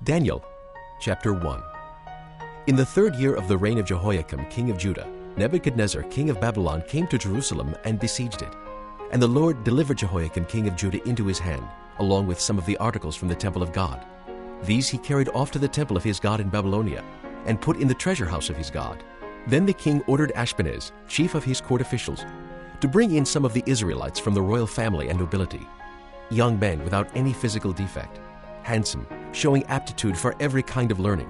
Daniel, chapter 1. In the 3rd year of the reign of Jehoiakim, king of Judah, Nebuchadnezzar, king of Babylon, came to Jerusalem and besieged it. And the Lord delivered Jehoiakim, king of Judah, into his hand, along with some of the articles from the temple of God. These he carried off to the temple of his God in Babylonia, and put in the treasure house of his God. Then the king ordered Ashpenaz, chief of his court officials, to bring in some of the Israelites from the royal family and nobility, young men without any physical defect, handsome, showing aptitude for every kind of learning,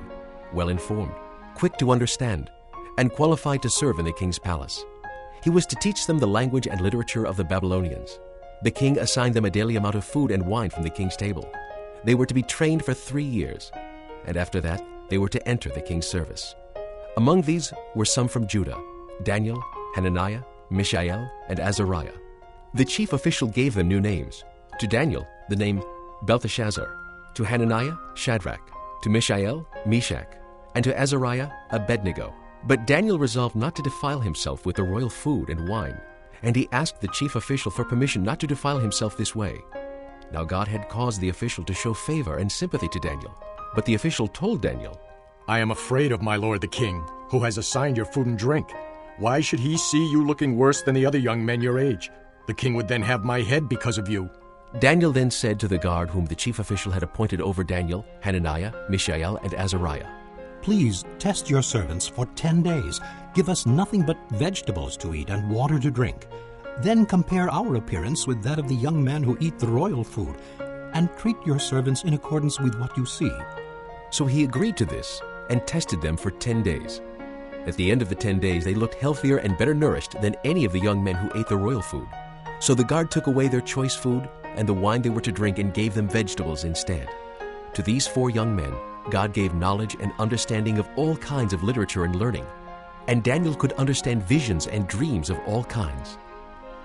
well-informed, quick to understand, and qualified to serve in the king's palace. He was to teach them the language and literature of the Babylonians. The king assigned them a daily amount of food and wine from the king's table. They were to be trained for 3 years, and after that they were to enter the king's service. Among these were some from Judah: Daniel, Hananiah, Mishael, and Azariah. The chief official gave them new names. To Daniel, the name Belteshazzar; to Hananiah, Shadrach; to Mishael, Meshach; and to Azariah, Abednego. But Daniel resolved not to defile himself with the royal food and wine, and he asked the chief official for permission not to defile himself this way. Now God had caused the official to show favor and sympathy to Daniel. But the official told Daniel, "I am afraid of my lord the king, who has assigned your food and drink. Why should he see you looking worse than the other young men your age? The king would then have my head because of you." Daniel then said to the guard whom the chief official had appointed over Daniel, Hananiah, Mishael, and Azariah, "Please test your servants for 10 days. Give us nothing but vegetables to eat and water to drink. Then compare our appearance with that of the young men who eat the royal food, and treat your servants in accordance with what you see." So he agreed to this and tested them for 10 days. At the end of the 10 days, they looked healthier and better nourished than any of the young men who ate the royal food. So the guard took away their choice food and the wine they were to drink and gave them vegetables instead. To these 4 young men, God gave knowledge and understanding of all kinds of literature and learning, and Daniel could understand visions and dreams of all kinds.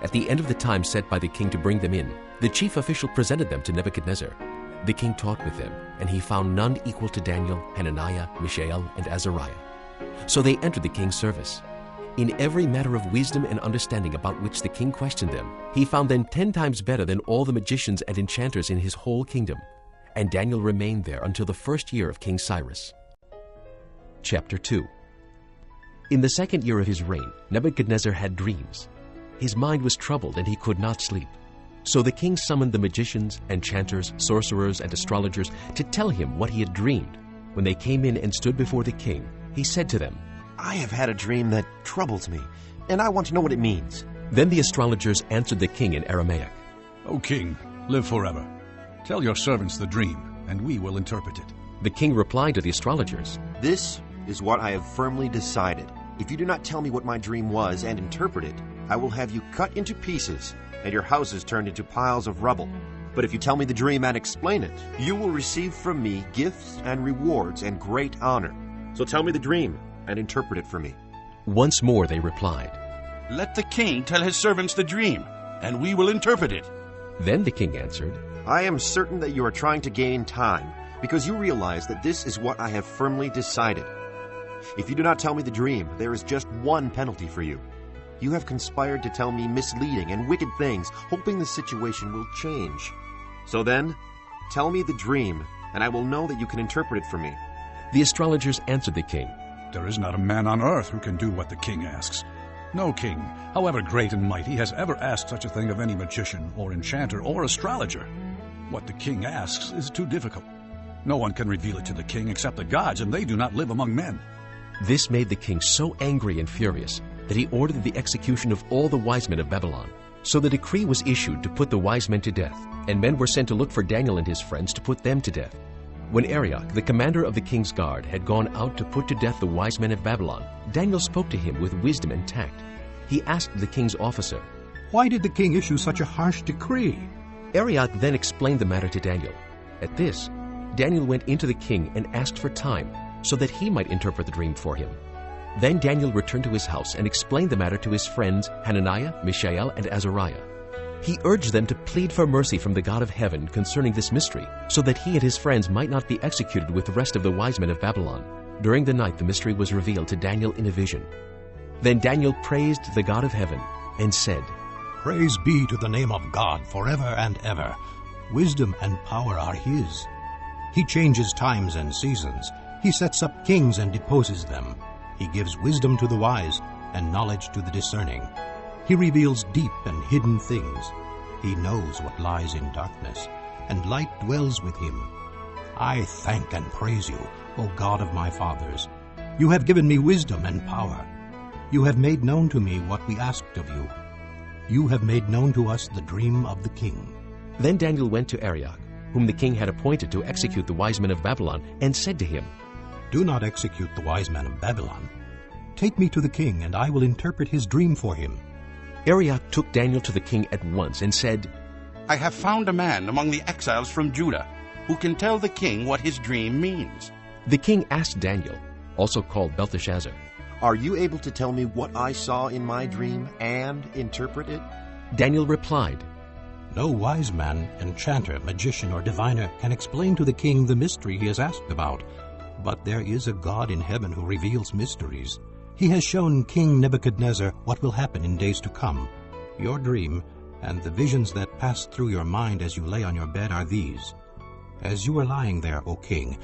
At the end of the time set by the king to bring them in, the chief official presented them to Nebuchadnezzar. The king talked with them, and he found none equal to Daniel, Hananiah, Mishael, and Azariah. So they entered the king's service. In every matter of wisdom and understanding about which the king questioned them, he found them 10 times better than all the magicians and enchanters in his whole kingdom. And Daniel remained there until the 1st year of King Cyrus. Chapter 2. In the 2nd year of his reign, Nebuchadnezzar had dreams. His mind was troubled and he could not sleep. So the king summoned the magicians, enchanters, sorcerers, and astrologers to tell him what he had dreamed. When they came in and stood before the king, he said to them, "I have had a dream that troubles me, and I want to know what it means." Then the astrologers answered the king in Aramaic, "O king, live forever. Tell your servants the dream, and we will interpret it." The king replied to the astrologers, "This is what I have firmly decided. If you do not tell me what my dream was and interpret it, I will have you cut into pieces and your houses turned into piles of rubble. But if you tell me the dream and explain it, you will receive from me gifts and rewards and great honor. So tell me the dream and interpret it for me." Once more they replied, "Let the king tell his servants the dream, and we will interpret it." Then the king answered, "I am certain that you are trying to gain time, because you realize that this is what I have firmly decided. If you do not tell me the dream, there is just one penalty for you. You have conspired to tell me misleading and wicked things, hoping the situation will change. So then, tell me the dream, and I will know that you can interpret it for me." The astrologers answered the king, "There is not a man on earth who can do what the king asks. No king, however great and mighty, has ever asked such a thing of any magician or enchanter or astrologer. What the king asks is too difficult. No one can reveal it to the king except the gods, and they do not live among men." This made the king so angry and furious that he ordered the execution of all the wise men of Babylon. So the decree was issued to put the wise men to death, and men were sent to look for Daniel and his friends to put them to death. When Arioch, the commander of the king's guard, had gone out to put to death the wise men of Babylon, Daniel spoke to him with wisdom and tact. He asked the king's officer, "Why did the king issue such a harsh decree?" Arioch then explained the matter to Daniel. At this, Daniel went into the king and asked for time, so that he might interpret the dream for him. Then Daniel returned to his house and explained the matter to his friends Hananiah, Mishael, and Azariah. He urged them to plead for mercy from the God of heaven concerning this mystery, so that he and his friends might not be executed with the rest of the wise men of Babylon. During the night the mystery was revealed to Daniel in a vision. Then Daniel praised the God of heaven and said, "Praise be to the name of God forever and ever. Wisdom and power are his. He changes times and seasons. He sets up kings and deposes them. He gives wisdom to the wise and knowledge to the discerning. He reveals deep and hidden things. He knows what lies in darkness, and light dwells with him. I thank and praise you, O God of my fathers. You have given me wisdom and power. You have made known to me what we asked of you. You have made known to us the dream of the king. Then Daniel went to Arioch, whom the king had appointed to execute the wise men of Babylon, and said to him, Do not execute the wise men of Babylon. Take me to the king, and I will interpret his dream for him. Arioch took Daniel to the king at once and said, I have found a man among the exiles from Judah who can tell the king what his dream means. The king asked Daniel, also called Belteshazzar, Are you able to tell me what I saw in my dream and interpret it? Daniel replied, No wise man, enchanter, magician, or diviner can explain to the king the mystery he has asked about. But there is a God in heaven who reveals mysteries. He has shown King Nebuchadnezzar what will happen in days to come. Your dream and the visions that pass through your mind as you lay on your bed are these. As you were lying there, O king,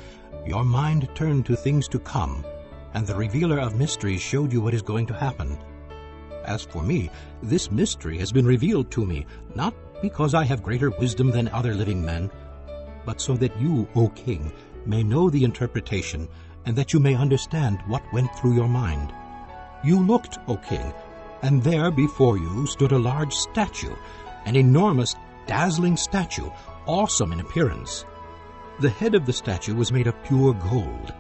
your mind turned to things to come, and the revealer of mysteries showed you what is going to happen. As for me, this mystery has been revealed to me, not because I have greater wisdom than other living men, but so that you, O king, may know the interpretation, and that you may understand what went through your mind. You looked, O king, and there before you stood a large statue, an enormous, dazzling statue, awesome in appearance. The head of the statue was made of pure gold,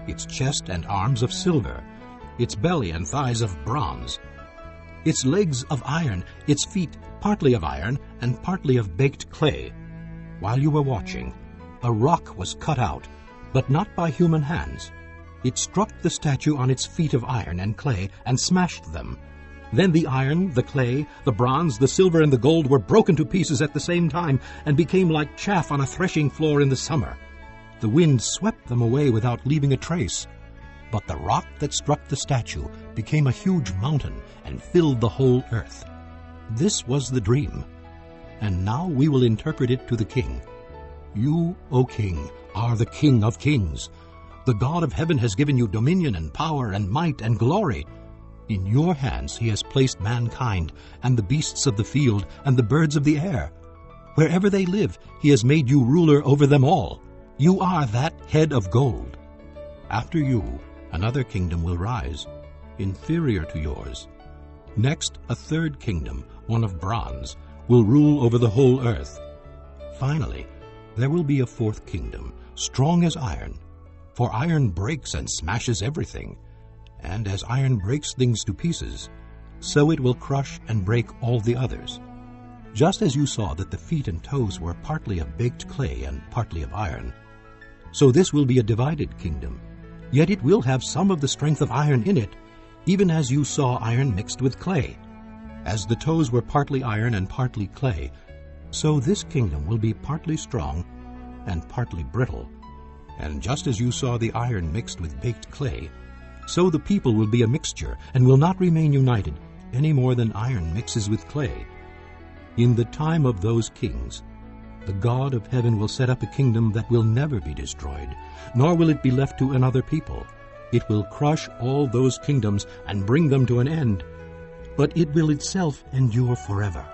its chest and arms of silver, its belly and thighs of bronze, its legs of iron, its feet partly of iron and partly of baked clay. While you were watching, a rock was cut out, but not by human hands. It struck the statue on its feet of iron and clay and smashed them. Then the iron, the clay, the bronze, the silver, and the gold were broken to pieces at the same time and became like chaff on a threshing floor in the summer. The wind swept them away without leaving a trace. But the rock that struck the statue became a huge mountain and filled the whole earth. This was the dream, and now we will interpret it to the king. You, O king, are the King of kings. The God of heaven has given you dominion and power and might and glory. In your hands he has placed mankind and the beasts of the field and the birds of the air. Wherever they live, he has made you ruler over them all. You are that head of gold. After you, another kingdom will rise, inferior to yours. Next, a third kingdom, one of bronze, will rule over the whole earth. Finally, there will be a fourth kingdom, strong as iron. For iron breaks and smashes everything, and as iron breaks things to pieces, so it will crush and break all the others. Just as you saw that the feet and toes were partly of baked clay and partly of iron, so this will be a divided kingdom. Yet it will have some of the strength of iron in it, even as you saw iron mixed with clay. As the toes were partly iron and partly clay, so this kingdom will be partly strong and partly brittle. And just as you saw the iron mixed with baked clay, so the people will be a mixture and will not remain united any more than iron mixes with clay. In the time of those kings, the God of heaven will set up a kingdom that will never be destroyed, nor will it be left to another people. It will crush all those kingdoms and bring them to an end, but it will itself endure forever.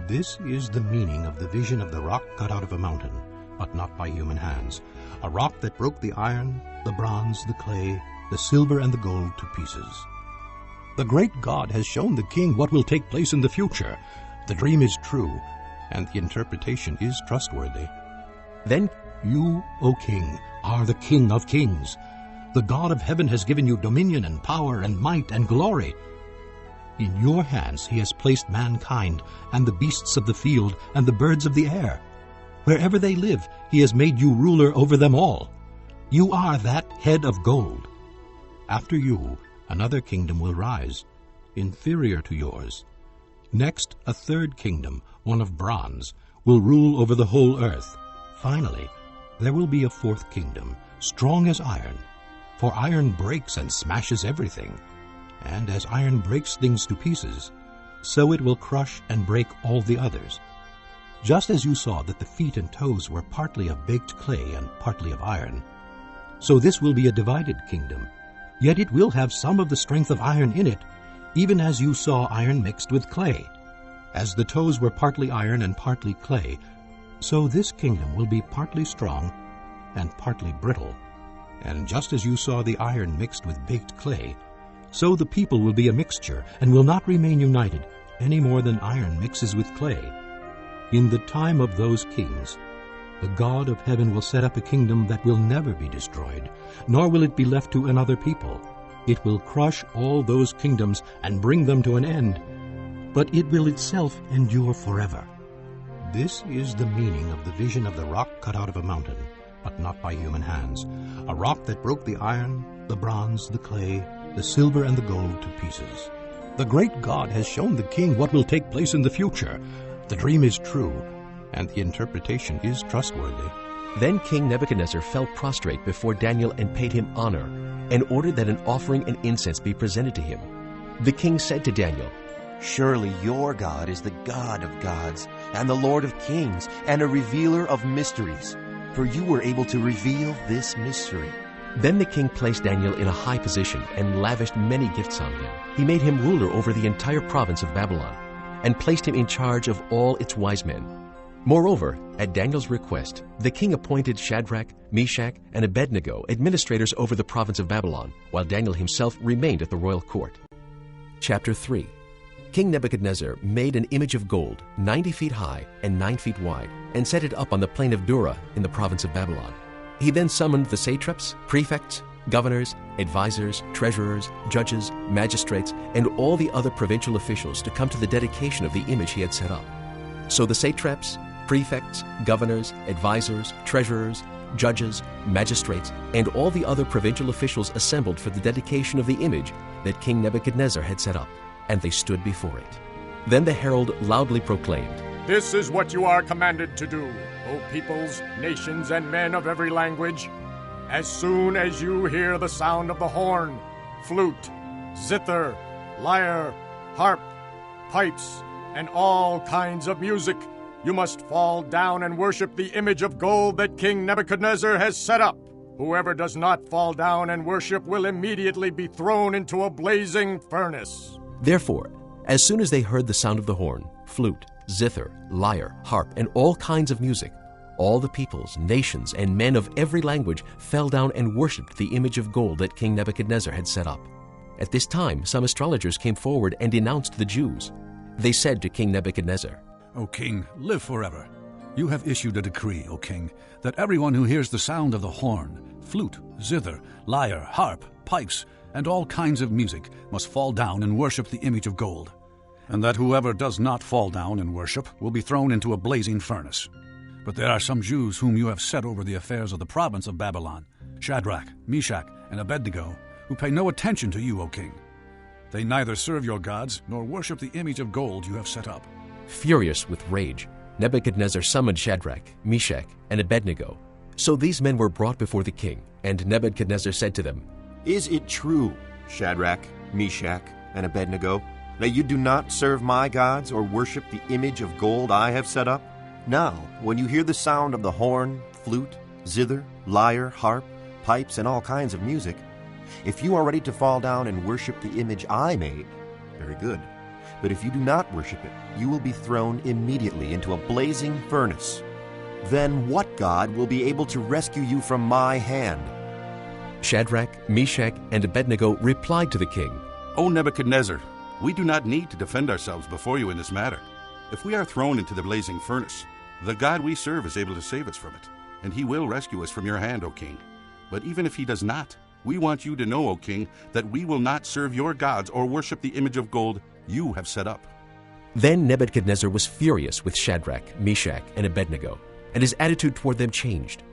This is the meaning of the vision of the rock cut out of a mountain, but not by human hands, a rock that broke the iron, the bronze, the clay, the silver, and the gold to pieces. The great God has shown the king what will take place in the future. The dream is true, and the interpretation is trustworthy. Then you, O king, are the King of kings. The God of heaven has given you dominion and power and might and glory. In your hands he has placed mankind and the beasts of the field and the birds of the air. Wherever they live, he has made you ruler over them all. You are that head of gold. After you, another kingdom will rise, inferior to yours. Next, a third kingdom, one of bronze, will rule over the whole earth. Finally, there will be a fourth kingdom, strong as iron. For iron breaks and smashes everything, and as iron breaks things to pieces, so it will crush and break all the others. Just as you saw that the feet and toes were partly of baked clay and partly of iron, so this will be a divided kingdom. Yet it will have some of the strength of iron in it, even as you saw iron mixed with clay. As the toes were partly iron and partly clay, so this kingdom will be partly strong and partly brittle. And just as you saw the iron mixed with baked clay, so the people will be a mixture and will not remain united, any more than iron mixes with clay. In the time of those kings, the God of heaven will set up a kingdom that will never be destroyed, nor will it be left to another people. It will crush all those kingdoms and bring them to an end, but it will itself endure forever. This is the meaning of the vision of the rock cut out of a mountain, but not by human hands, a rock that broke the iron, the bronze, the clay, the silver, and the gold to pieces. The great God has shown the king what will take place in the future. The dream is true, and the interpretation is trustworthy. Then King Nebuchadnezzar fell prostrate before Daniel and paid him honor, and ordered that an offering and incense be presented to him. The king said to Daniel, Surely your God is the God of gods, and the Lord of kings, and a revealer of mysteries, for you were able to reveal this mystery. Then the king placed Daniel in a high position and lavished many gifts on him. He made him ruler over the entire province of Babylon, and placed him in charge of all its wise men. Moreover, at Daniel's request, the king appointed Shadrach, Meshach, and Abednego administrators over the province of Babylon, while Daniel himself remained at the royal court. Chapter 3. King Nebuchadnezzar made an image of gold 90 feet high and 9 feet wide, and set it up on the plain of Dura in the province of Babylon. He then summoned the satraps, prefects, governors, advisors, treasurers, judges, magistrates, and all the other provincial officials to come to the dedication of the image he had set up. So the satraps, prefects, governors, advisors, treasurers, judges, magistrates, and all the other provincial officials assembled for the dedication of the image that King Nebuchadnezzar had set up, and they stood before it. Then the herald loudly proclaimed, This is what you are commanded to do, O peoples, nations, and men of every language. As soon as you hear the sound of the horn, flute, zither, lyre, harp, pipes, and all kinds of music, you must fall down and worship the image of gold that King Nebuchadnezzar has set up. Whoever does not fall down and worship will immediately be thrown into a blazing furnace. Therefore, as soon as they heard the sound of the horn, flute, zither, lyre, harp, and all kinds of music, all the peoples, nations, and men of every language fell down and worshipped the image of gold that King Nebuchadnezzar had set up. At this time, some astrologers came forward and denounced the Jews. They said to King Nebuchadnezzar, O king, live forever. You have issued a decree, O king, that everyone who hears the sound of the horn, flute, zither, lyre, harp, pipes, and all kinds of music must fall down and worship the image of gold, and that whoever does not fall down and worship will be thrown into a blazing furnace. But there are some Jews whom you have set over the affairs of the province of Babylon, Shadrach, Meshach, and Abednego, who pay no attention to you, O king. They neither serve your gods nor worship the image of gold you have set up. Furious with rage, Nebuchadnezzar summoned Shadrach, Meshach, and Abednego. So these men were brought before the king, and Nebuchadnezzar said to them, Is it true, Shadrach, Meshach, and Abednego, that you do not serve my gods or worship the image of gold I have set up? Now, when you hear the sound of the horn, flute, zither, lyre, harp, pipes, and all kinds of music, if you are ready to fall down and worship the image I made, very good. But if you do not worship it, you will be thrown immediately into a blazing furnace. Then what God will be able to rescue you from my hand? Shadrach, Meshach, and Abednego replied to the king, O Nebuchadnezzar, we do not need to defend ourselves before you in this matter. If we are thrown into the blazing furnace, the God we serve is able to save us from it, and he will rescue us from your hand, O king. But even if he does not, we want you to know, O king, that we will not serve your gods or worship the image of gold you have set up. Then Nebuchadnezzar was furious with Shadrach, Meshach, and Abednego, and his attitude toward them changed.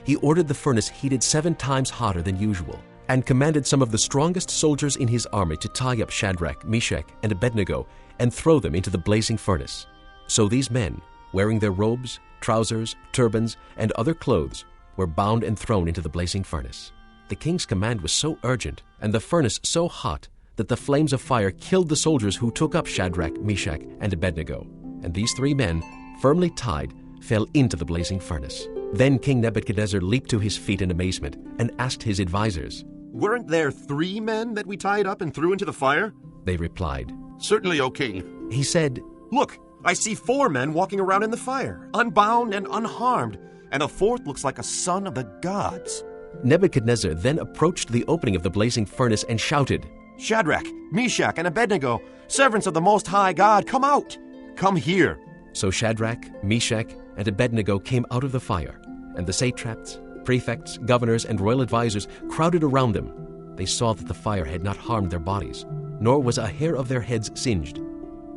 He ordered the furnace heated 7 times hotter than usual, and commanded some of the strongest soldiers in his army to tie up Shadrach, Meshach, and Abednego and throw them into the blazing furnace. So these men, wearing their robes, trousers, turbans, and other clothes, were bound and thrown into the blazing furnace. The king's command was so urgent, and the furnace so hot, that the flames of fire killed the soldiers who took up Shadrach, Meshach, and Abednego. And these 3 men firmly tied, fell into the blazing furnace. Then King Nebuchadnezzar leaped to his feet in amazement and asked his advisors. Weren't there 3 men that we tied up and threw into the fire? They replied. Certainly, O king. He said, Look, I see 4 men walking around in the fire, unbound and unharmed, and a 4th looks like a son of the gods. Nebuchadnezzar then approached the opening of the blazing furnace and shouted, Shadrach, Meshach, and Abednego, servants of the Most High God, come out! Come here! So Shadrach, Meshach, and Abednego came out of the fire, and the satraps, prefects, governors, and royal advisors crowded around them. They saw that the fire had not harmed their bodies, nor was a hair of their heads singed.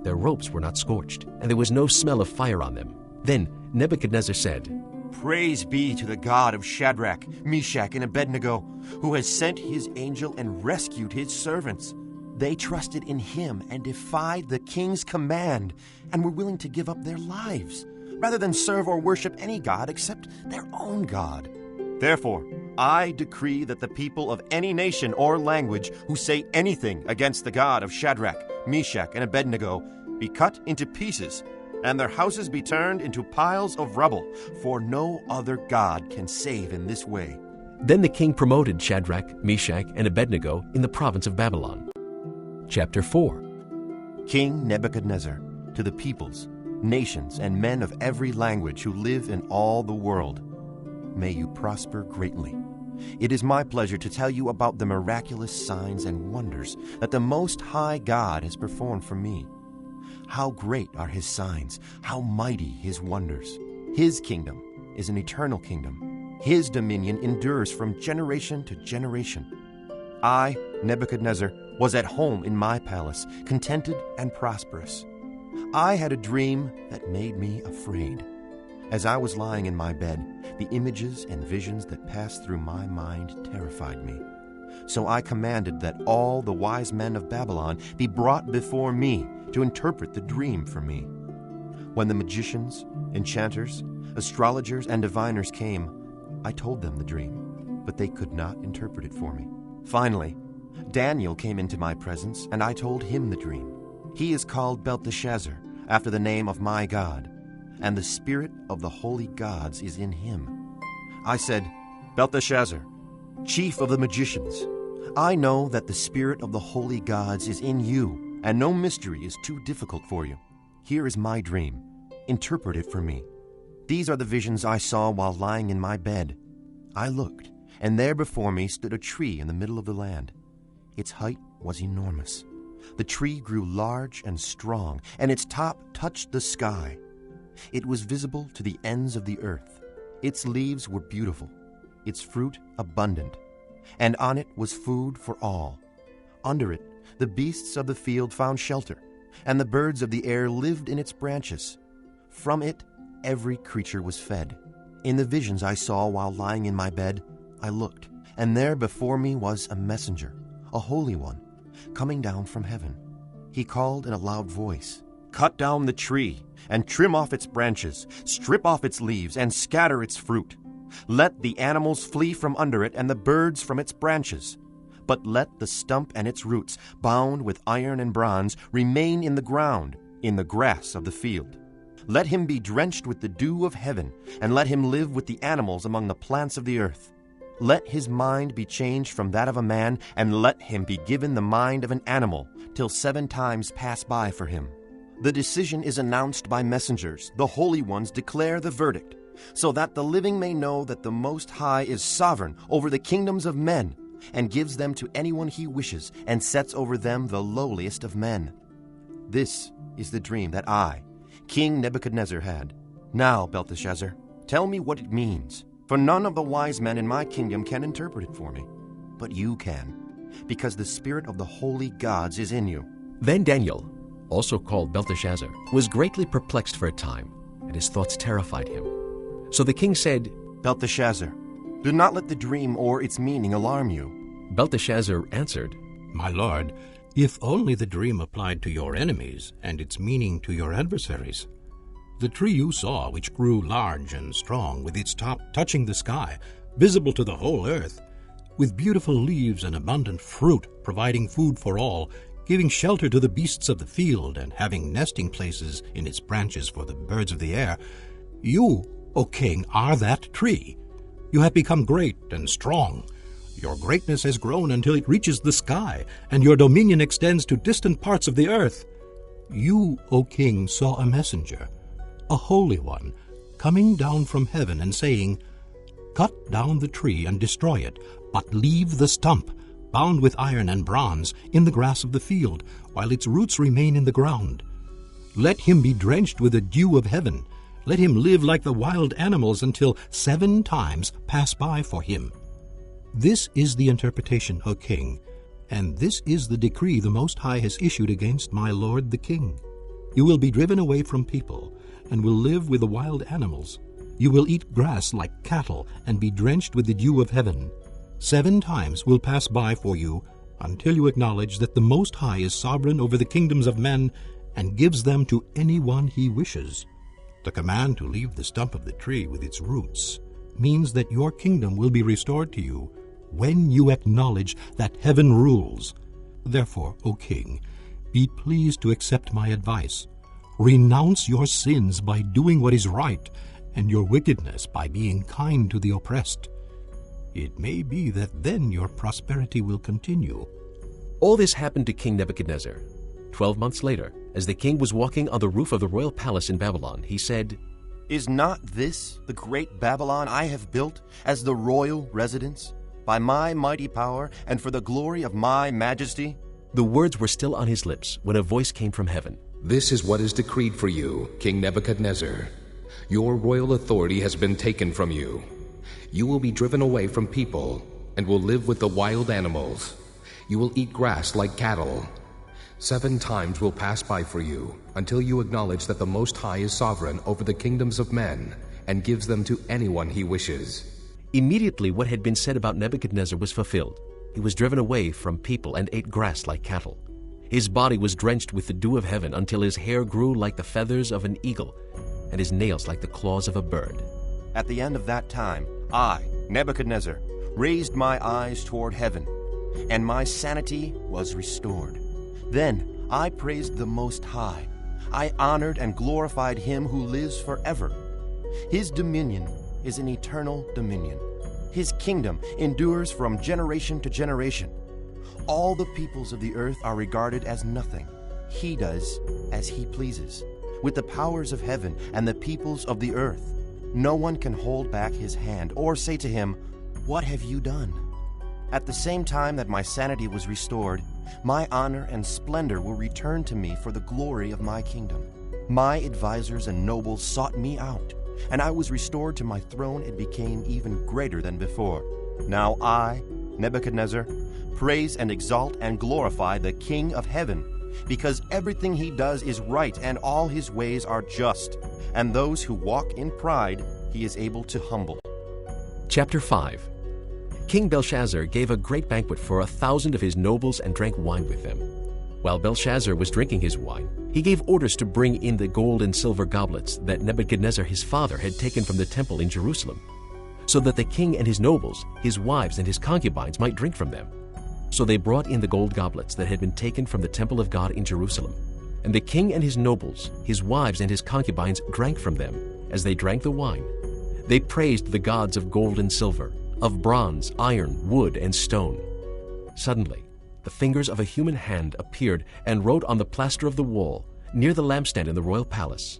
Their robes were not scorched, and there was no smell of fire on them. Then Nebuchadnezzar said, Praise be to the God of Shadrach, Meshach, and Abednego, who has sent his angel and rescued his servants. They trusted in him and defied the king's command, and were willing to give up their lives, rather than serve or worship any god except their own God. Therefore, I decree that the people of any nation or language who say anything against the God of Shadrach, Meshach, and Abednego be cut into pieces, and their houses be turned into piles of rubble, for no other God can save in this way. Then the king promoted Shadrach, Meshach, and Abednego in the province of Babylon. Chapter 4. King Nebuchadnezzar, to the peoples, nations, and men of every language who live in all the world, may you prosper greatly. It is my pleasure to tell you about the miraculous signs and wonders that the Most High God has performed for me. How great are his signs, how mighty his wonders. His kingdom is an eternal kingdom. His dominion endures from generation to generation. I, Nebuchadnezzar, was at home in my palace, contented and prosperous. I had a dream that made me afraid. As I was lying in my bed, the images and visions that passed through my mind terrified me. So I commanded that all the wise men of Babylon be brought before me to interpret the dream for me. When the magicians, enchanters, astrologers, and diviners came, I told them the dream, but they could not interpret it for me. Finally, Daniel came into my presence, and I told him the dream. He is called Belteshazzar, after the name of my God, and the spirit of the holy gods is in him. I said, Belteshazzar, chief of the magicians, I know that the spirit of the holy gods is in you, and no mystery is too difficult for you. Here is my dream. Interpret it for me. These are the visions I saw while lying in my bed. I looked, and there before me stood a tree in the middle of the land. Its height was enormous. The tree grew large and strong, and its top touched the sky. It was visible to the ends of the earth. Its leaves were beautiful, its fruit abundant, and on it was food for all. Under it, the beasts of the field found shelter, and the birds of the air lived in its branches. From it, every creature was fed. In the visions I saw while lying in my bed, I looked, and there before me was a messenger, a holy one, coming down from heaven. He called in a loud voice, Cut down the tree, and trim off its branches, strip off its leaves, and scatter its fruit. Let the animals flee from under it, and the birds from its branches. But let the stump and its roots, bound with iron and bronze, remain in the ground, in the grass of the field. Let him be drenched with the dew of heaven, and let him live with the animals among the plants of the earth. Let his mind be changed from that of a man, and let him be given the mind of an animal, till 7 times pass by for him. The decision is announced by messengers. The holy ones declare the verdict, so that the living may know that the Most High is sovereign over the kingdoms of men, and gives them to anyone he wishes, and sets over them the lowliest of men. This is the dream that I, King Nebuchadnezzar, had. Now, Belteshazzar, tell me what it means, for none of the wise men in my kingdom can interpret it for me. But you can, because the spirit of the holy gods is in you. Then Daniel, also called Belteshazzar, was greatly perplexed for a time, and his thoughts terrified him. So the king said, Belteshazzar, do not let the dream or its meaning alarm you. Belteshazzar answered, My lord, if only the dream applied to your enemies and its meaning to your adversaries. The tree you saw, which grew large and strong, with its top touching the sky, visible to the whole earth, with beautiful leaves and abundant fruit, providing food for all, giving shelter to the beasts of the field and having nesting places in its branches for the birds of the air, you, O king, are that tree. You have become great and strong. Your greatness has grown until it reaches the sky, and your dominion extends to distant parts of the earth. You, O king, saw a messenger, a holy one, coming down from heaven and saying, Cut down the tree and destroy it, but leave the stump, bound with iron and bronze, in the grass of the field, while its roots remain in the ground. Let him be drenched with the dew of heaven. Let him live like the wild animals until 7 times pass by for him. This is the interpretation, O king, and this is the decree the Most High has issued against my lord the king. You will be driven away from people, and will live with the wild animals. You will eat grass like cattle, and be drenched with the dew of heaven. 7 times will pass by for you, until you acknowledge that the Most High is sovereign over the kingdoms of men, and gives them to anyone he wishes. The command to leave the stump of the tree with its roots means that your kingdom will be restored to you when you acknowledge that heaven rules. Therefore, O king, be pleased to accept my advice. Renounce your sins by doing what is right, and your wickedness by being kind to the oppressed. It may be that then your prosperity will continue. All this happened to King Nebuchadnezzar. 12 months later, as the king was walking on the roof of the royal palace in Babylon, he said, Is not this the great Babylon I have built as the royal residence, by my mighty power and for the glory of my majesty? The words were still on his lips when a voice came from heaven. This is what is decreed for you, King Nebuchadnezzar. Your royal authority has been taken from you. You will be driven away from people and will live with the wild animals. You will eat grass like cattle. 7 times will pass by for you until you acknowledge that the Most High is sovereign over the kingdoms of men and gives them to anyone he wishes. Immediately what had been said about Nebuchadnezzar was fulfilled. He was driven away from people and ate grass like cattle. His body was drenched with the dew of heaven until his hair grew like the feathers of an eagle and his nails like the claws of a bird. At the end of that time, I, Nebuchadnezzar, raised my eyes toward heaven, and my sanity was restored. Then I praised the Most High. I honored and glorified him who lives forever. His dominion is an eternal dominion. His kingdom endures from generation to generation. All the peoples of the earth are regarded as nothing. He does as he pleases. With the powers of heaven and the peoples of the earth, no one can hold back his hand or say to him, What have you done? At the same time that my sanity was restored, my honor and splendor will return to me for the glory of my kingdom. My advisors and nobles sought me out, and I was restored to my throne and became even greater than before. Now I, Nebuchadnezzar, praise and exalt and glorify the King of heaven, because everything he does is right and all his ways are just, and those who walk in pride he is able to humble. Chapter 5. King Belshazzar gave a great banquet for 1,000 of his nobles and drank wine with them. While Belshazzar was drinking his wine, he gave orders to bring in the gold and silver goblets that Nebuchadnezzar his father had taken from the temple in Jerusalem, so that the king and his nobles, his wives and his concubines might drink from them. So they brought in the gold goblets that had been taken from the temple of God in Jerusalem. And the king and his nobles, his wives and his concubines drank from them. As they drank the wine, they praised the gods of gold and silver, of bronze, iron, wood, and stone. Suddenly, the fingers of a human hand appeared and wrote on the plaster of the wall near the lampstand in the royal palace.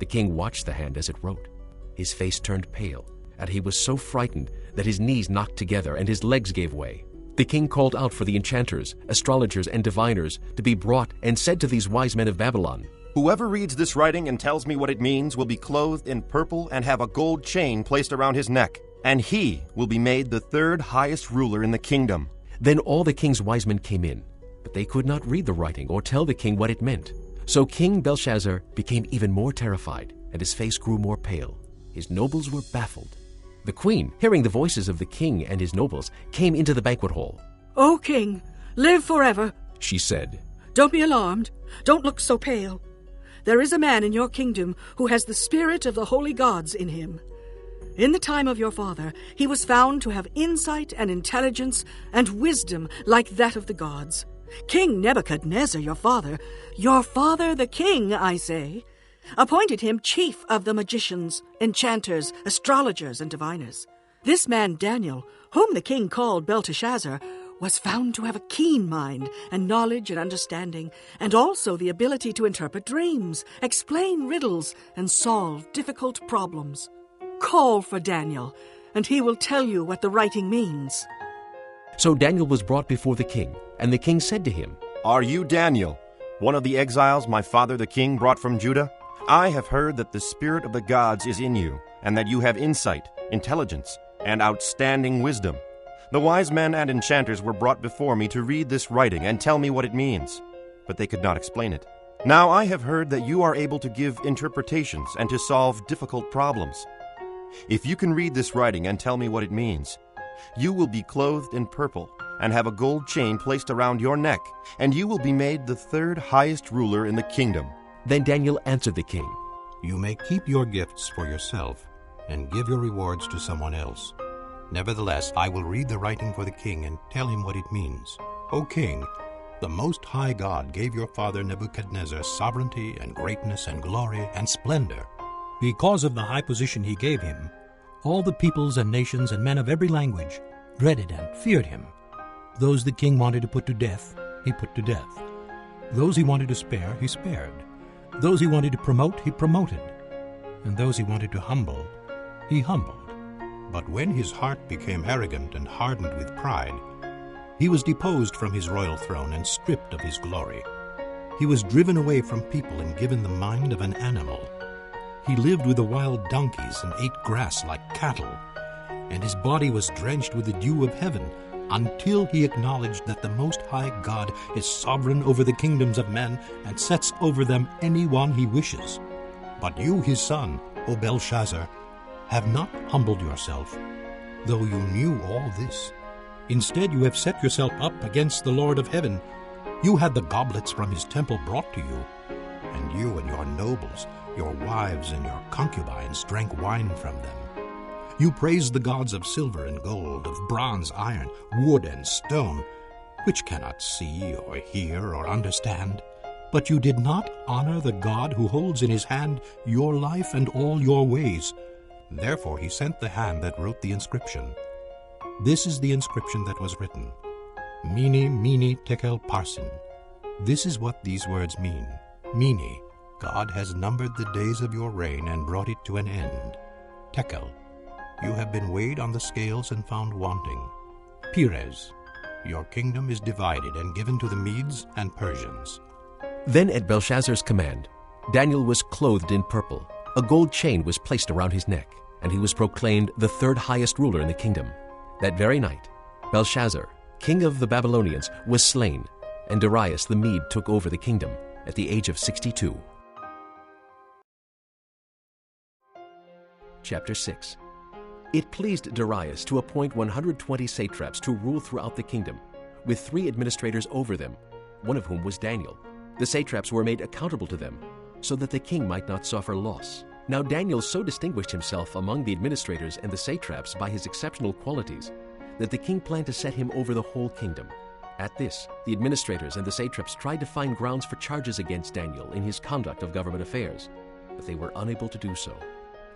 The king watched the hand as it wrote. His face turned pale, and he was so frightened that his knees knocked together and his legs gave way. The king called out for the enchanters, astrologers, and diviners to be brought and said to these wise men of Babylon, Whoever reads this writing and tells me what it means will be clothed in purple and have a gold chain placed around his neck, and he will be made the 3rd highest ruler in the kingdom. Then all the king's wise men came in, but they could not read the writing or tell the king what it meant. So King Belshazzar became even more terrified, and his face grew more pale. His nobles were baffled. The queen, hearing the voices of the king and his nobles, came into the banquet hall. "O king, live forever," she said. "Don't be alarmed. Don't look so pale. There is a man in your kingdom who has the spirit of the holy gods in him. In the time of your father, he was found to have insight and intelligence and wisdom like that of the gods. King Nebuchadnezzar, your father the king, I say, appointed him chief of the magicians, enchanters, astrologers, and diviners. This man Daniel, whom the king called Belteshazzar, was found to have a keen mind and knowledge and understanding, and also the ability to interpret dreams, explain riddles, and solve difficult problems. Call for Daniel, and he will tell you what the writing means." So Daniel was brought before the king, and the king said to him, "Are you Daniel, one of the exiles my father the king brought from Judah? I have heard that the spirit of the gods is in you, and that you have insight, intelligence, and outstanding wisdom. The wise men and enchanters were brought before me to read this writing and tell me what it means, but they could not explain it. Now I have heard that you are able to give interpretations and to solve difficult problems. If you can read this writing and tell me what it means, you will be clothed in purple and have a gold chain placed around your neck, and you will be made the third highest ruler in the kingdom." Then Daniel answered the king, You may keep your gifts for yourself and give your rewards to someone else. Nevertheless, I will read the writing for the king and tell him what it means. O king, the Most High God gave your father Nebuchadnezzar sovereignty and greatness and glory and splendor. Because of the high position he gave him, all the peoples and nations and men of every language dreaded and feared him. Those the king wanted to put to death, he put to death. Those he wanted to spare, he spared. Those he wanted to promote, he promoted. And those he wanted to humble, he humbled. But when his heart became arrogant and hardened with pride, he was deposed from his royal throne and stripped of his glory. He was driven away from people and given the mind of an animal. He lived with the wild donkeys and ate grass like cattle, and his body was drenched with the dew of heaven, until he acknowledged that the Most High God is sovereign over the kingdoms of men and sets over them anyone he wishes. But you, his son, O Belshazzar, have not humbled yourself, though you knew all this. Instead, you have set yourself up against the Lord of heaven. You had the goblets from his temple brought to you, and you and your nobles, your wives and your concubines drank wine from them. You praised the gods of silver and gold, of bronze, iron, wood, and stone, which cannot see or hear or understand. But you did not honor the God who holds in his hand your life and all your ways. Therefore he sent the hand that wrote the inscription. This is the inscription that was written: Mene, Mene, Tekel, Parsin. This is what these words mean. Mene, God has numbered the days of your reign and brought it to an end. Tekel, you have been weighed on the scales and found wanting. Peres, your kingdom is divided and given to the Medes and Persians. Then at Belshazzar's command, Daniel was clothed in purple. A gold chain was placed around his neck, and he was proclaimed the third highest ruler in the kingdom. That very night, Belshazzar, king of the Babylonians, was slain, and Darius the Mede took over the kingdom at the age of 62. Chapter 6. It pleased Darius to appoint 120 satraps to rule throughout the kingdom, with 3 administrators over them, one of whom was Daniel. The satraps were made accountable to them, so that the king might not suffer loss. Now Daniel so distinguished himself among the administrators and the satraps by his exceptional qualities that the king planned to set him over the whole kingdom. At this, the administrators and the satraps tried to find grounds for charges against Daniel in his conduct of government affairs, but they were unable to do so.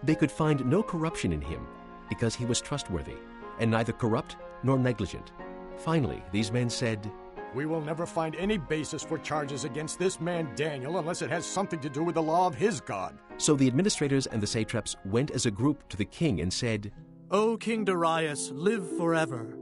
They could find no corruption in him because he was trustworthy and neither corrupt nor negligent. Finally, these men said, "We will never find any basis for charges against this man Daniel unless it has something to do with the law of his God." So the administrators and the satraps went as a group to the king and said, "O King Darius, live forever.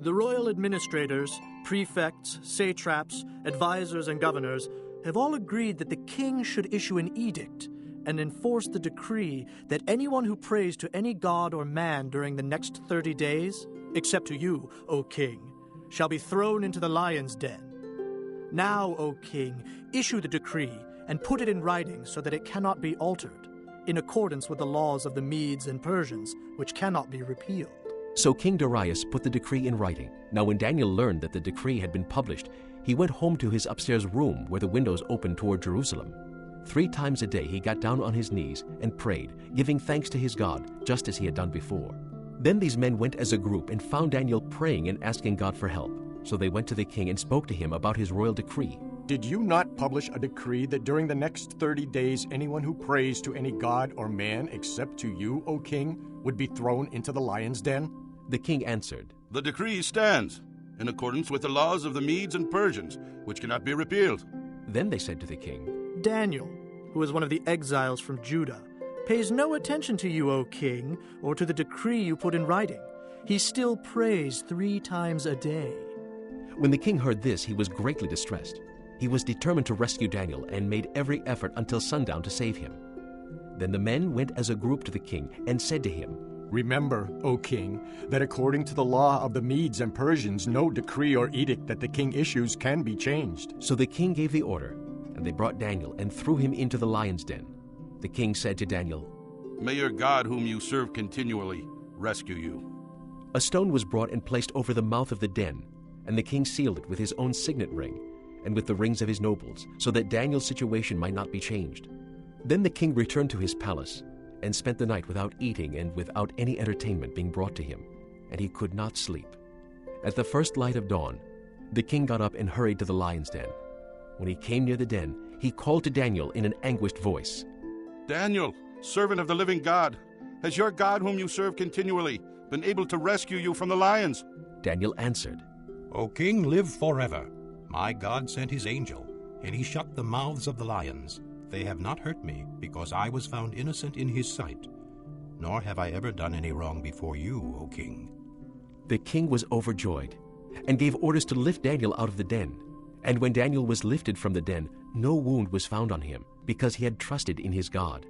The royal administrators, prefects, satraps, advisors, and governors have all agreed that the king should issue an edict and enforce the decree that anyone who prays to any god or man during the next 30 days, except to you, O king, shall be thrown into the lion's den. Now, O king, issue the decree and put it in writing so that it cannot be altered, in accordance with the laws of the Medes and Persians, which cannot be repealed." So King Darius put the decree in writing. Now when Daniel learned that the decree had been published, he went home to his upstairs room where the windows opened toward Jerusalem. 3 times a day he got down on his knees and prayed, giving thanks to his God, just as he had done before. Then these men went as a group and found Daniel praying and asking God for help. So they went to the king and spoke to him about his royal decree. Did you not publish a decree that during the next 30 days anyone who prays to any god or man except to you, O king, would be thrown into the lion's den? The king answered, The decree stands, in accordance with the laws of the Medes and Persians, which cannot be repealed. Then they said to the king, Daniel, who is one of the exiles from Judah, pays no attention to you, O king, or to the decree you put in writing. He still prays 3 times a day. When the king heard this, he was greatly distressed. He was determined to rescue Daniel and made every effort until sundown to save him. Then the men went as a group to the king and said to him, Remember, O king, that according to the law of the Medes and Persians, no decree or edict that the king issues can be changed. So the king gave the order, and they brought Daniel and threw him into the lion's den. The king said to Daniel, May your God, whom you serve continually, rescue you. A stone was brought and placed over the mouth of the den, and the king sealed it with his own signet ring and with the rings of his nobles, so that Daniel's situation might not be changed. Then the king returned to his palace and spent the night without eating and without any entertainment being brought to him, and he could not sleep. At the first light of dawn, the king got up and hurried to the lion's den. When he came near the den, he called to Daniel in an anguished voice, Daniel, servant of the living God, has your God, whom you serve continually, been able to rescue you from the lions? Daniel answered, O king, live forever. My God sent his angel, and he shut the mouths of the lions. They have not hurt me, because I was found innocent in his sight. Nor have I ever done any wrong before you, O king. The king was overjoyed and gave orders to lift Daniel out of the den. And when Daniel was lifted from the den, no wound was found on him, because he had trusted in his God.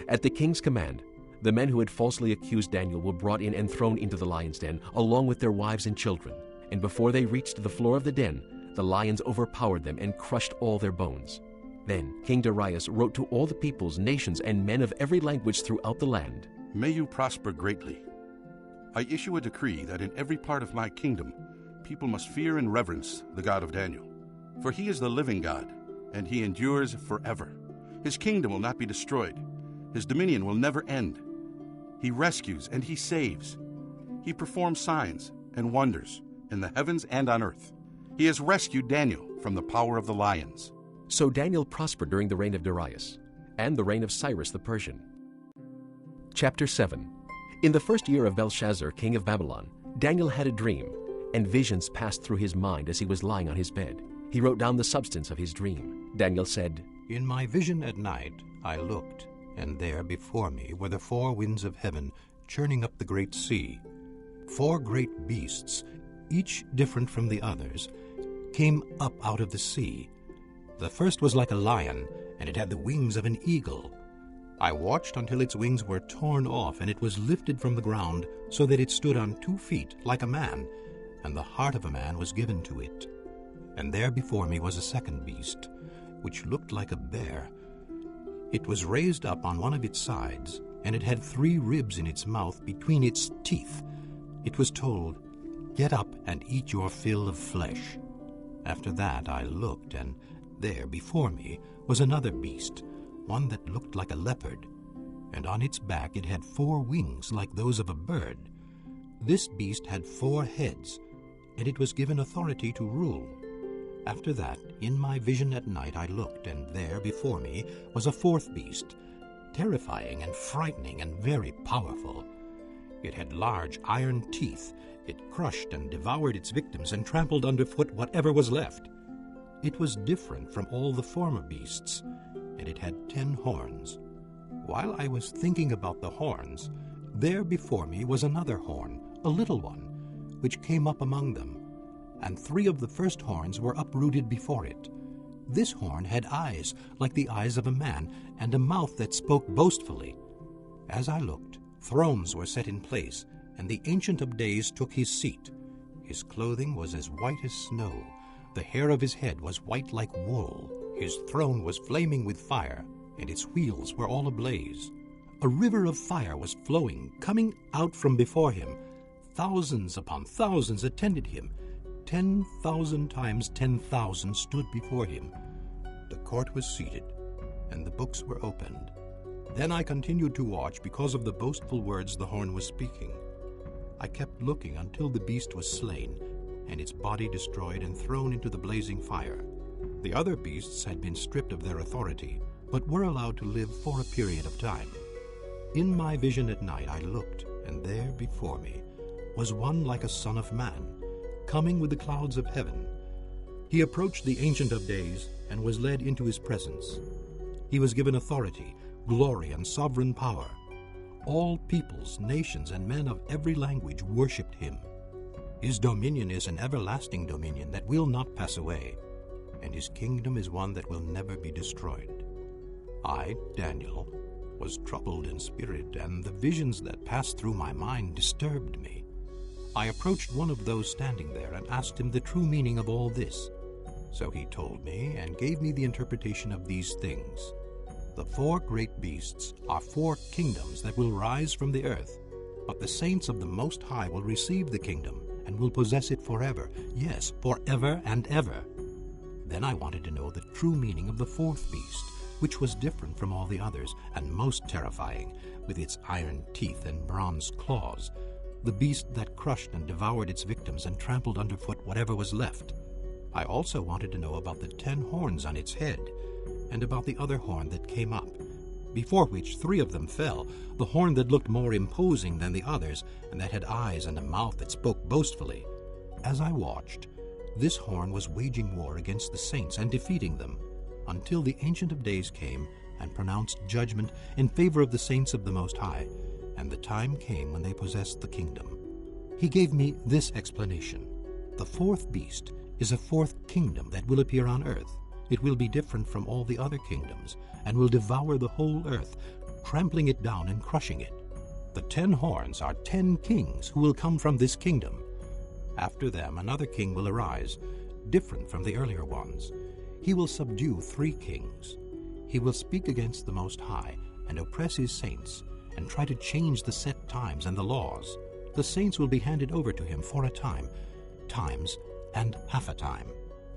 At the king's command, the men who had falsely accused Daniel were brought in and thrown into the lion's den, along with their wives and children. And before they reached the floor of the den, the lions overpowered them and crushed all their bones. Then King Darius wrote to all the peoples, nations, and men of every language throughout the land, May you prosper greatly. I issue a decree that in every part of my kingdom, people must fear and reverence the God of Daniel. For he is the living God, and he endures forever. His kingdom will not be destroyed. His dominion will never end. He rescues and he saves. He performs signs and wonders in the heavens and on earth. He has rescued Daniel from the power of the lions. So Daniel prospered during the reign of Darius and the reign of Cyrus the Persian. Chapter 7. In the first year of Belshazzar, king of Babylon, Daniel had a dream, and visions passed through his mind as he was lying on his bed. He wrote down the substance of his dream. Daniel said, In my vision at night I looked, and there before me were the 4 winds of heaven churning up the great sea. 4 great beasts, each different from the others, came up out of the sea. The first was like a lion, and it had the wings of an eagle. I watched until its wings were torn off, and it was lifted from the ground, so that it stood on 2 feet like a man, and the heart of a man was given to it. And there before me was a second beast, which looked like a bear. It was raised up on one of its sides, and it had 3 ribs in its mouth between its teeth. It was told, Get up and eat your fill of flesh. After that I looked, and there before me was another beast, one that looked like a leopard, and on its back it had 4 wings like those of a bird. This beast had 4 heads, and it was given authority to rule. After that, in my vision at night I looked, and there before me was a 4th beast, terrifying and frightening and very powerful. It had large iron teeth. It crushed and devoured its victims and trampled underfoot whatever was left. It was different from all the former beasts, and it had 10 horns. While I was thinking about the horns, there before me was another horn, a little one, which came up among them, and 3 of the first horns were uprooted before it. This horn had eyes like the eyes of a man, and a mouth that spoke boastfully. As I looked, thrones were set in place, and the Ancient of Days took his seat. His clothing was as white as snow. The hair of his head was white like wool. His throne was flaming with fire, and its wheels were all ablaze. A river of fire was flowing, coming out from before him. Thousands upon thousands attended him. 10,000 times 10,000 stood before him. The court was seated, and the books were opened. Then I continued to watch because of the boastful words the horn was speaking. I kept looking until the beast was slain, and its body destroyed and thrown into the blazing fire. The other beasts had been stripped of their authority, but were allowed to live for a period of time. In my vision at night I looked, and there before me was one like a son of man, coming with the clouds of heaven. He approached the Ancient of Days and was led into his presence. He was given authority, glory, and sovereign power. All peoples, nations, and men of every language worshipped him. His dominion is an everlasting dominion that will not pass away, and his kingdom is one that will never be destroyed. I, Daniel, was troubled in spirit, and the visions that passed through my mind disturbed me. I approached one of those standing there and asked him the true meaning of all this. So he told me and gave me the interpretation of these things. The 4 great beasts are 4 kingdoms that will rise from the earth, but the saints of the Most High will receive the kingdom and will possess it forever, yes, forever and ever. Then I wanted to know the true meaning of the 4th beast, which was different from all the others and most terrifying, with its iron teeth and bronze claws, the beast that crushed and devoured its victims and trampled underfoot whatever was left. I also wanted to know about the 10 horns on its head, and about the other horn that came up, before which 3 of them fell, the horn that looked more imposing than the others, and that had eyes and a mouth that spoke boastfully. As I watched, this horn was waging war against the saints and defeating them, until the Ancient of Days came and pronounced judgment in favor of the saints of the Most High, and the time came when they possessed the kingdom. He gave me this explanation. The 4th beast is a 4th kingdom that will appear on earth. It will be different from all the other kingdoms, and will devour the whole earth, trampling it down and crushing it. The 10 horns are 10 kings who will come from this kingdom. After them another king will arise, different from the earlier ones. He will subdue 3 kings. He will speak against the Most High and oppress his saints, and try to change the set times and the laws. The saints will be handed over to him for a time, times, and half a time.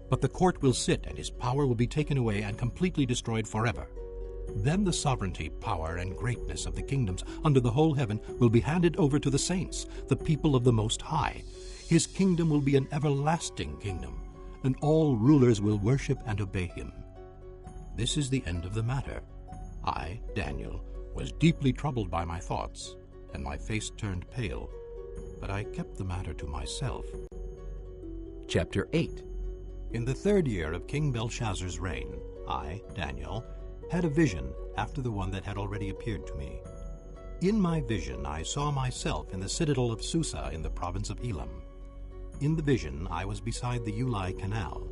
But the court will sit, and his power will be taken away and completely destroyed forever. Then the sovereignty, power, and greatness of the kingdoms under the whole heaven will be handed over to the saints, the people of the Most High. His kingdom will be an everlasting kingdom, and all rulers will worship and obey him. This is the end of the matter. I, Daniel, was deeply troubled by my thoughts, and my face turned pale, but I kept the matter to myself. Chapter 8. In the 3rd year of King Belshazzar's reign, I, Daniel, had a vision after the one that had already appeared to me. In my vision I saw myself in the citadel of Susa in the province of Elam. In the vision I was beside the Ulai Canal.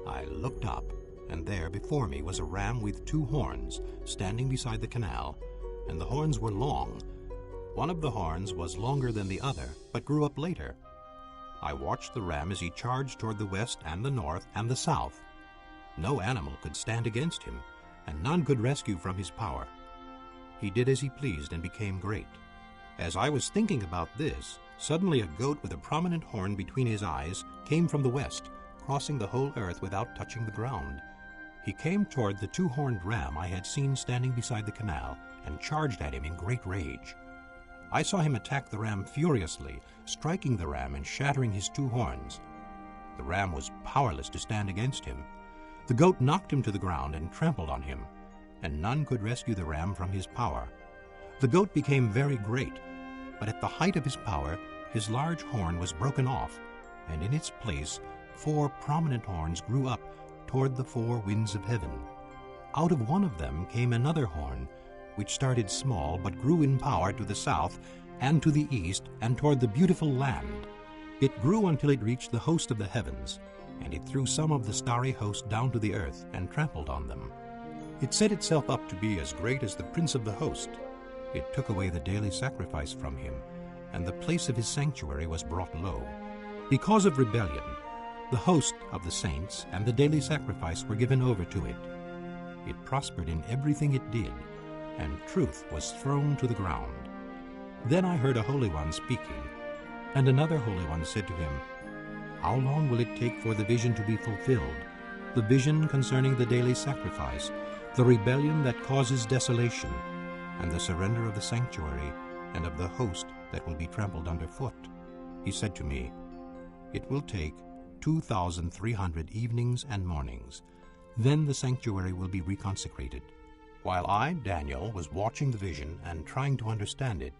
I looked up, and there before me was a ram with 2 horns, standing beside the canal, and the horns were long. One of the horns was longer than the other, but grew up later. I watched the ram as he charged toward the west and the north and the south. No animal could stand against him, and none could rescue from his power. He did as he pleased and became great. As I was thinking about this, suddenly a goat with a prominent horn between his eyes came from the west, crossing the whole earth without touching the ground. He came toward the 2-horned ram I had seen standing beside the canal, and charged at him in great rage. I saw him attack the ram furiously, striking the ram and shattering his 2 horns. The ram was powerless to stand against him. The goat knocked him to the ground and trampled on him, and none could rescue the ram from his power. The goat became very great, but at the height of his power, his large horn was broken off, and in its place 4 prominent horns grew up toward the 4 winds of heaven. Out of one of them came another horn, which started small but grew in power to the south and to the east and toward the beautiful land. It grew until it reached the host of the heavens, and it threw some of the starry host down to the earth and trampled on them. It set itself up to be as great as the prince of the host. It took away the daily sacrifice from him, and the place of his sanctuary was brought low. Because of rebellion, the host of the saints and the daily sacrifice were given over to it. It prospered in everything it did, and truth was thrown to the ground. Then I heard a Holy One speaking, and another Holy One said to him, "How long will it take for the vision to be fulfilled, the vision concerning the daily sacrifice, the rebellion that causes desolation, and the surrender of the sanctuary and of the host that will be trampled underfoot?" He said to me, It will take 2,300 evenings and mornings. Then the sanctuary will be reconsecrated. While I, Daniel, was watching the vision and trying to understand it,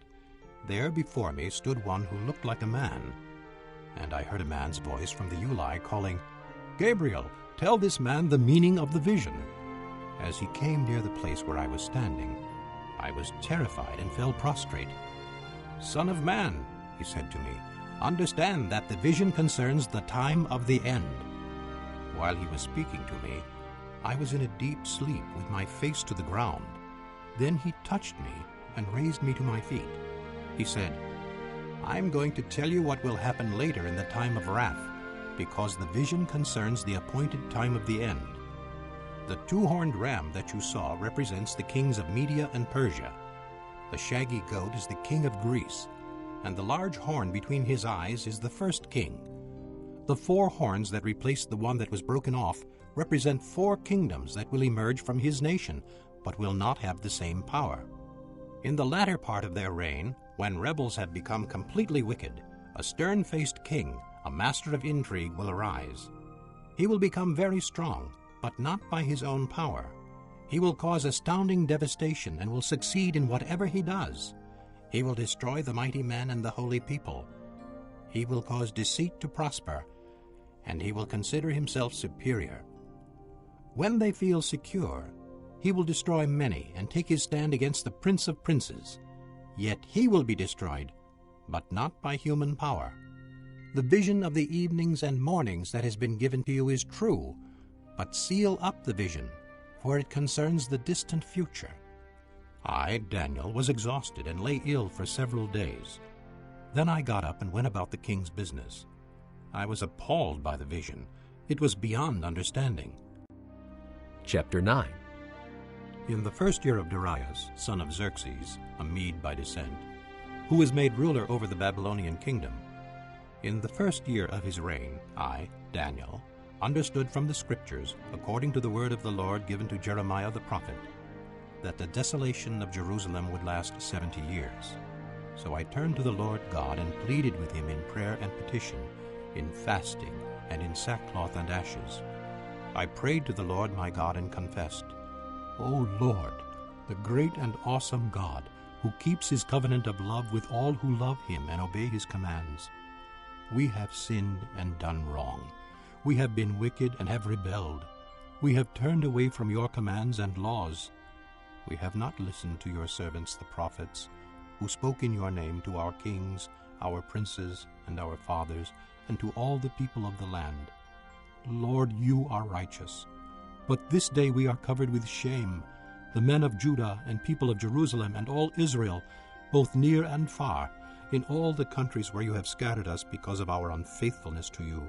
there before me stood one who looked like a man. And I heard a man's voice from the Uli calling, "Gabriel, tell this man the meaning of the vision." As he came near the place where I was standing, I was terrified and fell prostrate. "Son of man," he said to me, "understand that the vision concerns the time of the end." While he was speaking to me, I was in a deep sleep with my face to the ground. Then he touched me and raised me to my feet. He said, "I'm going to tell you what will happen later in the time of wrath, because the vision concerns the appointed time of the end. The two-horned ram that you saw represents the kings of Media and Persia. The shaggy goat is the king of Greece, and the large horn between his eyes is the first king. The 4 horns that replaced the one that was broken off represent 4 kingdoms that will emerge from his nation, but will not have the same power. In the latter part of their reign, when rebels have become completely wicked, a stern-faced king, a master of intrigue, will arise. He will become very strong, but not by his own power. He will cause astounding devastation and will succeed in whatever he does. He will destroy the mighty men and the holy people. He will cause deceit to prosper, and he will consider himself superior. When they feel secure, he will destroy many and take his stand against the Prince of Princes. Yet he will be destroyed, but not by human power. The vision of the evenings and mornings that has been given to you is true, but seal up the vision, for it concerns the distant future." I, Daniel, was exhausted and lay ill for several days. Then I got up and went about the king's business. I was appalled by the vision. It was beyond understanding. Chapter 9. In the first year of Darius, son of Xerxes, a Mede by descent, who was made ruler over the Babylonian kingdom, in the first year of his reign, I, Daniel, understood from the Scriptures, according to the word of the Lord given to Jeremiah the prophet, that the desolation of Jerusalem would last 70 years. So I turned to the Lord God and pleaded with him in prayer and petition, in fasting, and in sackcloth and ashes. I prayed to the Lord my God and confessed, "O Lord, the great and awesome God, who keeps his covenant of love with all who love him and obey his commands, we have sinned and done wrong. We have been wicked and have rebelled. We have turned away from your commands and laws. We have not listened to your servants the prophets, who spoke in your name to our kings, our princes, and our fathers, and to all the people of the land. Lord, you are righteous. But this day we are covered with shame, the men of Judah and people of Jerusalem and all Israel, both near and far, in all the countries where you have scattered us because of our unfaithfulness to you.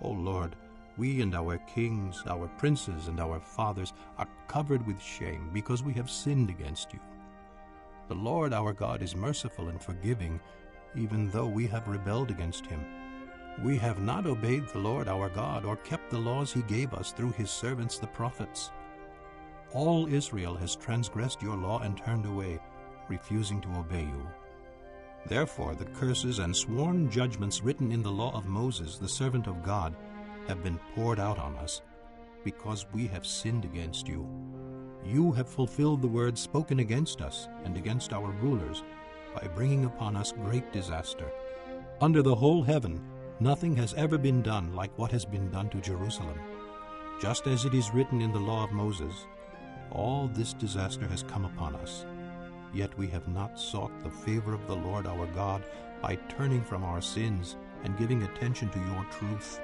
O Lord, we and our kings, our princes, and our fathers are covered with shame because we have sinned against you. The Lord our God is merciful and forgiving, even though we have rebelled against him. We have not obeyed the Lord our God or kept the laws he gave us through his servants the prophets. All Israel has transgressed your law and turned away, refusing to obey you. Therefore the curses and sworn judgments written in the law of Moses, the servant of God, have been poured out on us, because we have sinned against you. You have fulfilled the words spoken against us and against our rulers by bringing upon us great disaster. Under the whole heaven, nothing has ever been done like what has been done to Jerusalem. Just as it is written in the law of Moses, all this disaster has come upon us. Yet we have not sought the favor of the Lord our God by turning from our sins and giving attention to your truth.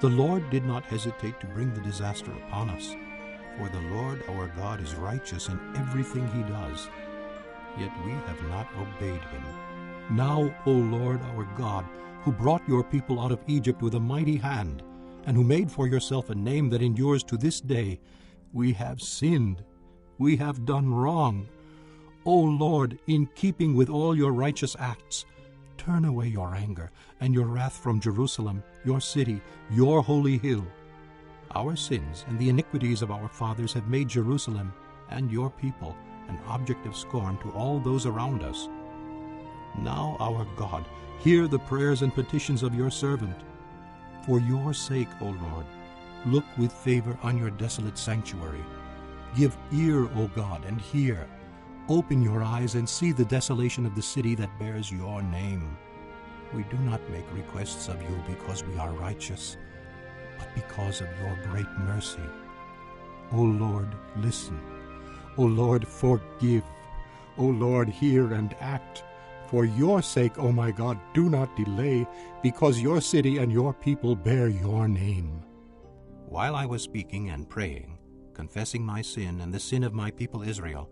The Lord did not hesitate to bring the disaster upon us, for the Lord our God is righteous in everything he does. Yet we have not obeyed him. Now, O Lord our God, who brought your people out of Egypt with a mighty hand, and who made for yourself a name that endures to this day, we have sinned. We have done wrong. O Lord, in keeping with all your righteous acts, turn away your anger and your wrath from Jerusalem, your city, your holy hill. Our sins and the iniquities of our fathers have made Jerusalem and your people an object of scorn to all those around us. Now, our God, hear the prayers and petitions of your servant. For your sake, O Lord, look with favor on your desolate sanctuary. Give ear, O God, and hear. Open your eyes and see the desolation of the city that bears your name. We do not make requests of you because we are righteous, but because of your great mercy. O Lord, listen. O Lord, forgive. O Lord, hear and act. For your sake, O my God, do not delay, because your city and your people bear your name. While I was speaking and praying, confessing my sin and the sin of my people Israel,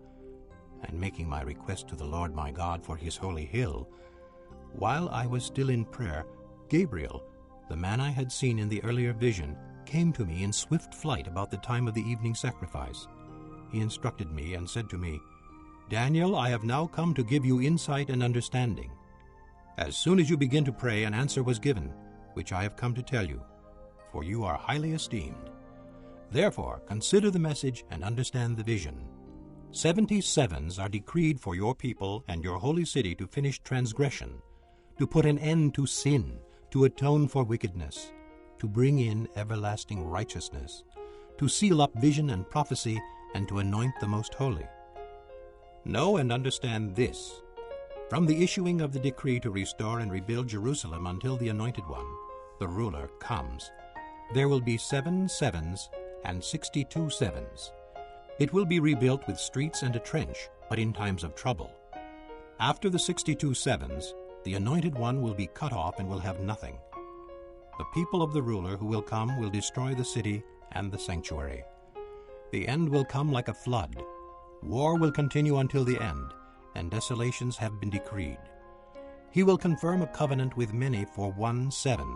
and making my request to the Lord my God for his holy hill, while I was still in prayer, Gabriel, the man I had seen in the earlier vision, came to me in swift flight about the time of the evening sacrifice. He instructed me and said to me, Daniel, I have now come to give you insight and understanding. As soon as you begin to pray, an answer was given, which I have come to tell you, for you are highly esteemed. Therefore, consider the message and understand the vision. 70 sevens are decreed for your people and your holy city to finish transgression, to put an end to sin, to atone for wickedness, to bring in everlasting righteousness, to seal up vision and prophecy, and to anoint the most holy. Know and understand this. From the issuing of the decree to restore and rebuild Jerusalem until the Anointed One, the ruler, comes, there will be 7 sevens and 62 sevens. It will be rebuilt with streets and a trench, but in times of trouble. After the 62 sevens, the Anointed One will be cut off and will have nothing. The people of the ruler who will come will destroy the city and the sanctuary. The end will come like a flood. War will continue until the end, and desolations have been decreed. He will confirm a covenant with many for 1 7.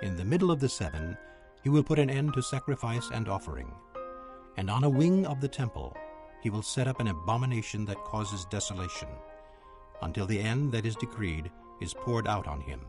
In the middle of the 7, he will put an end to sacrifice and offering. And on a wing of the temple, he will set up an abomination that causes desolation, until the end that is decreed is poured out on him.